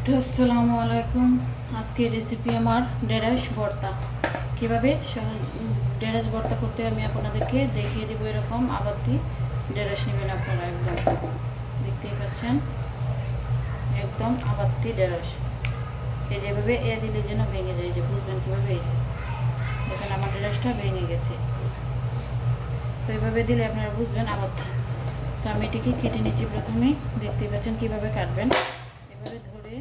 তো আসসালামু আলাইকুম। আজকে রেসিপি আমার ঢেঁড়স ভর্তা। কীভাবে ঢেঁড়স ভর্তা করতে আমি আপনাদেরকে দেখিয়ে দেবো। এরকম আবাদি ঢেঁড়স নেবেন আপনারা, একদম দেখতেই পাচ্ছেন, একদম আবাদি ঢেঁড়স। এই যেভাবে এ দিলে যেন ভেঙে যায়, যে বুঝবেন কীভাবে। দেখেন আমার ঢেঁড়সটা ভেঙে গেছে, তো এইভাবে দিলে আপনারা বুঝবেন আবাদি। তো আমি এটিকে কেটে নিচ্ছি। প্রথমেই দেখতেই পাচ্ছেন কীভাবে কাটবেন। এভাবে ধরে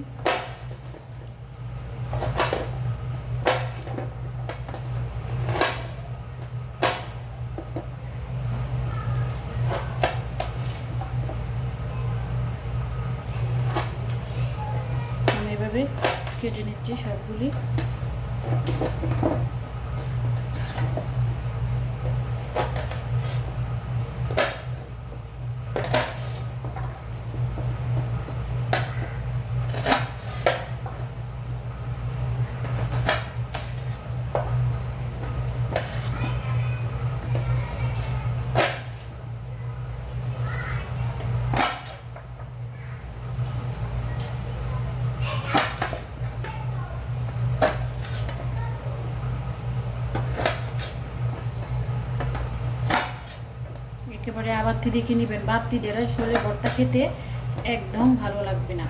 আমি এভাবে কেটে নিচ্ছি সবগুলি। একেবারে আবাত্তি দেখে নেবেন। বাত্তি ঢেঁড়স হলে ভর্তা খেতে একদম ভালো লাগবে না।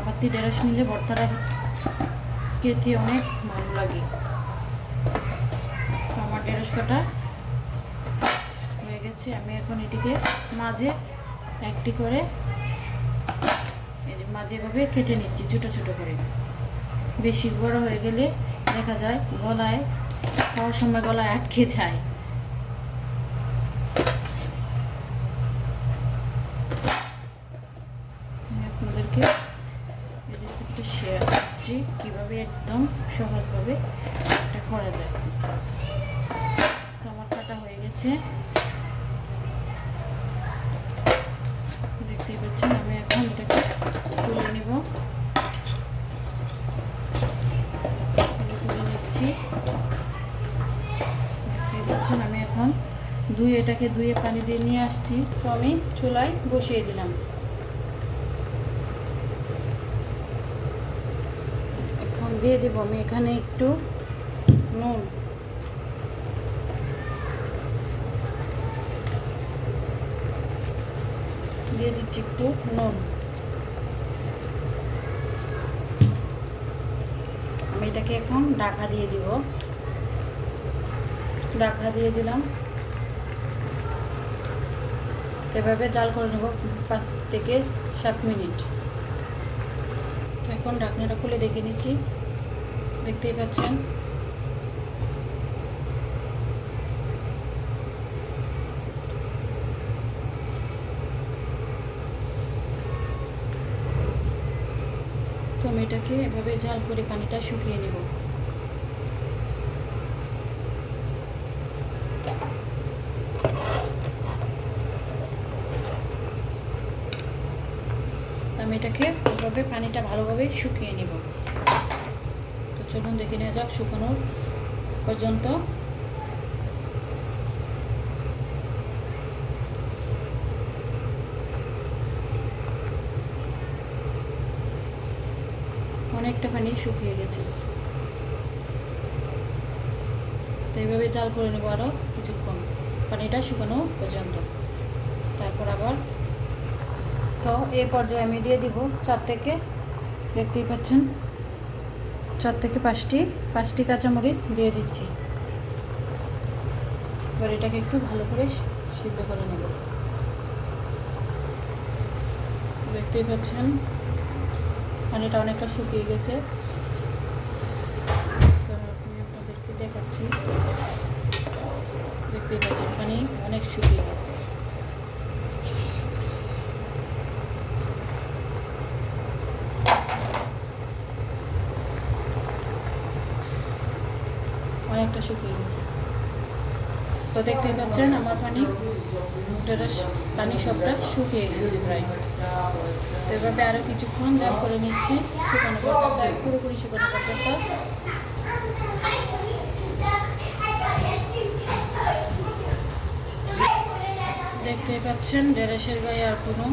আবাত্তি ঢেঁড়স নিলে ভর্তাটা খেতে অনেক ভালো লাগে। তো আমার ঢেঁড়স কাটা হয়ে গেছে। আমি এখন এটিকে মাঝে একটি করে, এই যে মাঝে এভাবে কেটে নিচ্ছি ছোটো ছোটো করে। বেশি বড় হয়ে গেলে দেখা যায় গলায়, খাওয়ার সময় গলায় আটকে যায়। আপনাদেরকে এই রেসিপিটা শেয়ার করছি কীভাবে একদম সহজভাবে এটা করা যায়। তো আমার কাটা হয়ে গেছে, দেখতেই পাচ্ছেন। আমি এখন এটাকে তুলে নিব, তুলে নিচ্ছি। দেখতেই পাচ্ছেন আমি এখন এটাকে ধুয়ে পানি দিয়ে নিয়ে আসছি। তো আমি চুলায় বসিয়ে দিলাম। দিয়ে দেবো আমি এখানে একটু নুন, দিয়ে দিচ্ছি একটু নুন। আমি এটাকে এখন ঢাকা দিয়ে দিব। ঢাকা দিয়ে দিলাম। এভাবে জাল করে নেব 5 থেকে 7 মিনিট। তো এখন ঢাকনাটা খুলে দেখে নিচ্ছি, দেখতেই পাচ্ছেন। তো আমি এটাকে এভাবে জাল করে পানিটা শুকিয়ে নেব। আমি এটাকে এভাবে পানিটা ভালোভাবে শুকিয়ে নেব। তো চলুন দেখে নেওয়া যাক শুকানোর পর্যন্ত। অনেকটা পানি শুকিয়ে গেছে। তো এইভাবে জাল করে নেব আরও কিছুক্ষণ, পানিটা শুকানো পর্যন্ত। তারপর আবার, তো এই পর্যায়ে আমি দিয়ে দিব 4 থেকে, দেখতেই পাচ্ছেন, 4 থেকে 5টি কাঁচামরিচ দিয়ে দিচ্ছি। এবার এটাকে একটু ভালো করে সিদ্ধ করে নেব। দেখতেই পাচ্ছেন পানিটা অনেকটা শুকিয়ে গেছে। তো আমি আপনাদেরকে দেখাচ্ছি, দেখতেই পাচ্ছেন পানি অনেক শুকিয়ে গেছে। অনেকটা শুকিয়ে গেছে। তো দেখতেই পাচ্ছেন আমার ঢেঁড়স পানি সবটা শুকিয়ে গেছে প্রায়। তো এভাবে আরও কিছুক্ষণ জাল করে নিচ্ছি, শুকানো পর্যন্ত, পুরোপুরি শুকানো পর্যন্ত। দেখতেই পাচ্ছেন ঢেঁড়সের গায়ে আর কোনো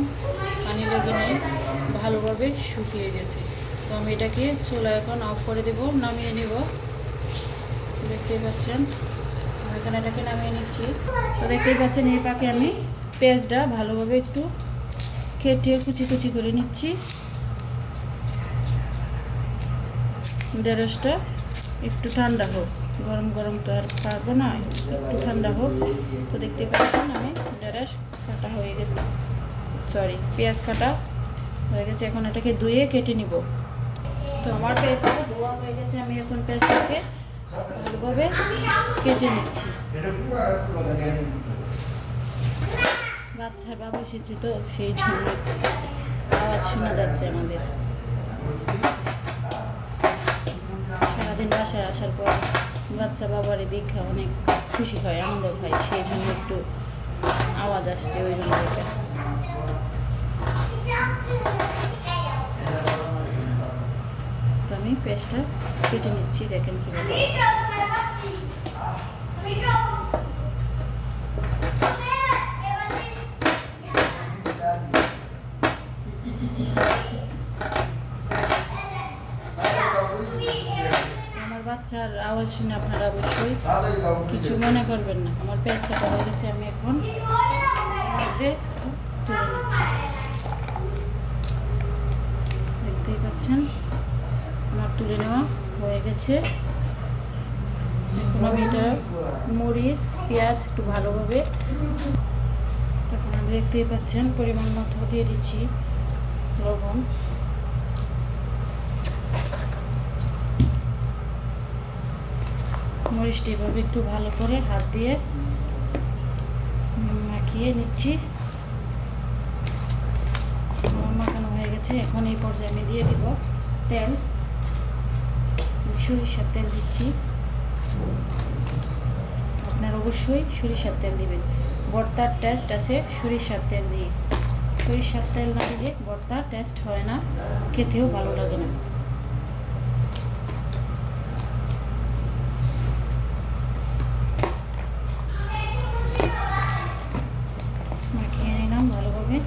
পানি লেগে নেই, ভালোভাবে শুকিয়ে গেছে। তো আমি এটাকে চুলা এখন অফ করে দেব, নামিয়ে নিব। দেখতেই পাচ্ছেন এখানে এটাকে নামিয়ে নিচ্ছি। তো দেখতেই পাচ্ছেন এই পাকে আমি পেঁয়াজটা ভালোভাবে একটু কেটে কুচি কুচি করে নিচ্ছি। ঢেঁড়সটা একটু ঠান্ডা হোক, গরম গরম তো আর পারবো না, একটু ঠান্ডা হোক। তো দেখতে পাচ্ছেন আমি ঢেঁড়স কাটা হয়ে গেছে, পেঁয়াজ কাটা হয়ে গেছে। এখন এটাকে ধুয়ে কেটে নিব। তো আমার পেঁয়াজটা ধোয়া হয়ে গেছে, আমি এখন পেঁয়াজটাকে ভালোভাবে কেটে নিচ্ছি। বাচ্চার বাবা এসেছে তো সেই জন্য আওয়াজ শোনা যাচ্ছে আমাদের। সারাদিন বাসায় আসার পর বাচ্চা বাবারে দেখে অনেক খুশি হয়, আনন্দ হয়, সেই জন্য একটু আওয়াজ আসছে ওই জন্য। তো আমি পেঁয়াজটা কেটে নিচ্ছি, দেখেন কীভাবে। আমার বাচ্চার আওয়াজ শুনে আপনারা অবশ্যই কিছু মনে করবেন না। আমার পেঁয়াজ কাটা হয়ে গেছে, আমি এখন তুলে নিচ্ছি। দেখতেই পাচ্ছেন আমার তুলে নেওয়া হয়ে গেছে। এখন আমি এটা মরিচ পেঁয়াজ একটু ভালোভাবে, তখন দেখতেই পাচ্ছেন পরিমাণ মতো দিয়ে দিচ্ছি লবণ। মরিচটা এভাবে একটু ভালো করে হাত দিয়ে মাখিয়ে নিচ্ছি। মাখানো হয়ে গেছে, এখন এই পর্যায়ে আমি দিয়ে দিব তেল। সরিষার তেল দিচ্ছি, আপনারা অবশ্যই সরিষার তেল দিবেন। ভর্তার টেস্ট আছে সরিষার তেল দিয়ে, সরিষার তেল না দিলে ভর্তার টেস্ট হয় না, খেতেও ভালো লাগে না। মাখিয়ে নিলাম ভালোভাবে।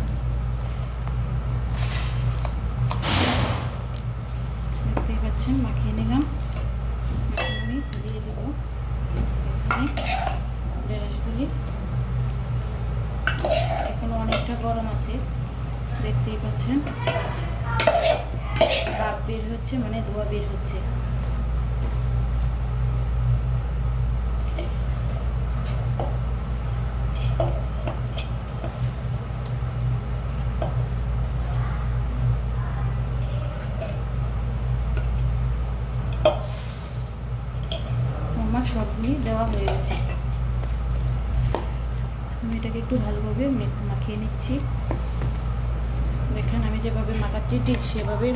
দেখতেই পাচ্ছেন মাখিয়ে নিলাম। এখন আমি দিয়ে দেব এখানে ঢেঁড়সগুলি। এখনো অনেকটা গরম আছে, দেখতেই পাচ্ছেন ভাপ বের হচ্ছে, মানে ধোঁয়া বের হচ্ছে। আমার সবগুলি দেওয়া হয়ে গেছে। আমি এটাকে একটু ভালোভাবে মাখিয়ে নিচ্ছি। দেখেন আমি যেভাবে মাখাচ্ছি ঠিক সেভাবে,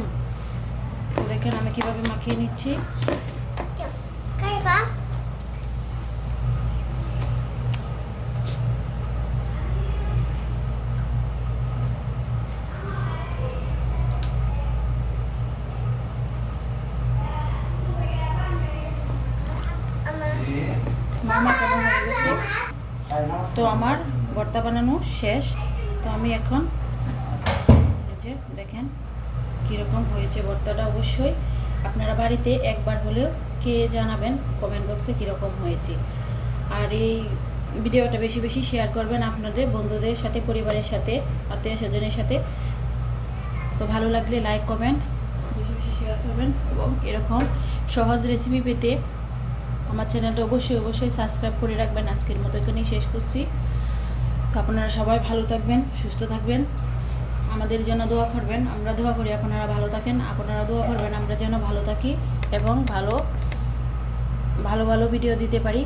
দেখেন আমি কিভাবে মাখিয়ে নিচ্ছি। মাখানো হয়ে গেছে। তো আমার ভর্তা বানানো শেষ। তো আমি এখন যে দেখেন কীরকম হয়েছে ভর্তাটা। অবশ্যই আপনারা বাড়িতে একবার হলেও খেয়ে জানাবেন কমেন্ট বক্সে কীরকম হয়েছে। আর এই ভিডিওটা বেশি বেশি শেয়ার করবেন আপনাদের বন্ধুদের সাথে, পরিবারের সাথে, আত্মীয় স্বজনের সাথে। তো ভালো লাগলে লাইক কমেন্ট বেশি বেশি শেয়ার করবেন। এবং এরকম সহজ রেসিপি পেতে আমার চ্যানেলটা অবশ্যই সাবস্ক্রাইব করে রাখবেন। আজকের মতো এখানেই শেষ করছি। তো আপনারা সবাই ভালো থাকবেন, সুস্থ থাকবেন, আমাদের জন্য দোয়া করবেন। আমরা দোয়া করি আপনারা ভালো থাকেন, আপনারা দোয়া করবেন আমরা যেন ভালো থাকি এবং ভালো ভিডিও দিতে পারি,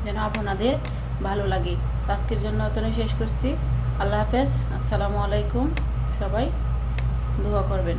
যেন আপনাদের ভালো লাগে। আজকের জন্য এখানে শেষ করছি। আল্লাহ হাফেজ, আসসালামু আলাইকুম। সবাই দোয়া করবেন।